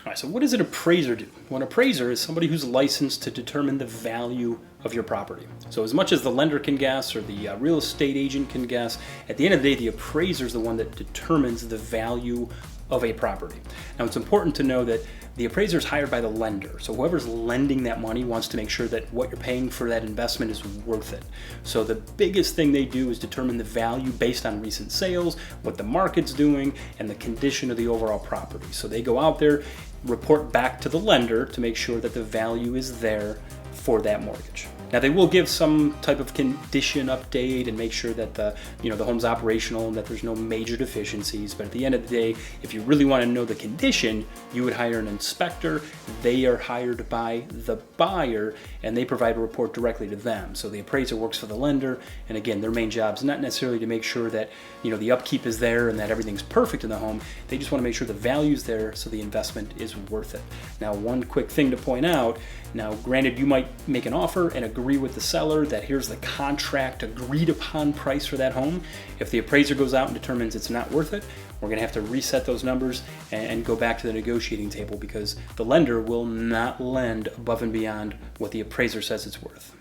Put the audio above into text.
All right, so what does an appraiser do? Well, an appraiser is somebody who's licensed to determine the value of your property. So as much as the lender can guess or the real estate agent can guess, at the end of the day, the appraiser is the one that determines the value of a property. Now, it's important to know that the appraiser is hired by the lender. So whoever's lending that money wants to make sure that what you're paying for that investment is worth it. So the biggest thing they do is determine the value based on recent sales, what the market's doing, and the condition of the overall property. So they go out there, report back to the lender to make sure that the value is there for that mortgage. Now, they will give some type of condition update and make sure that the home's operational and that there's no major deficiencies. But at the end of the day, if you really want to know the condition, you would hire an inspector. They are hired by the buyer and they provide a report directly to them. So the appraiser works for the lender. And again, their main job is not necessarily to make sure that the upkeep is there and that everything's perfect in the home. They just want to make sure the value's there so the investment is worth it. Now, one quick thing to point out. Now, granted, you might make an offer and agree with the seller that here's the contract agreed upon price for that home. If the appraiser goes out and determines it's not worth it, we're going to have to reset those numbers and go back to the negotiating table because the lender will not lend above and beyond what the appraiser says it's worth.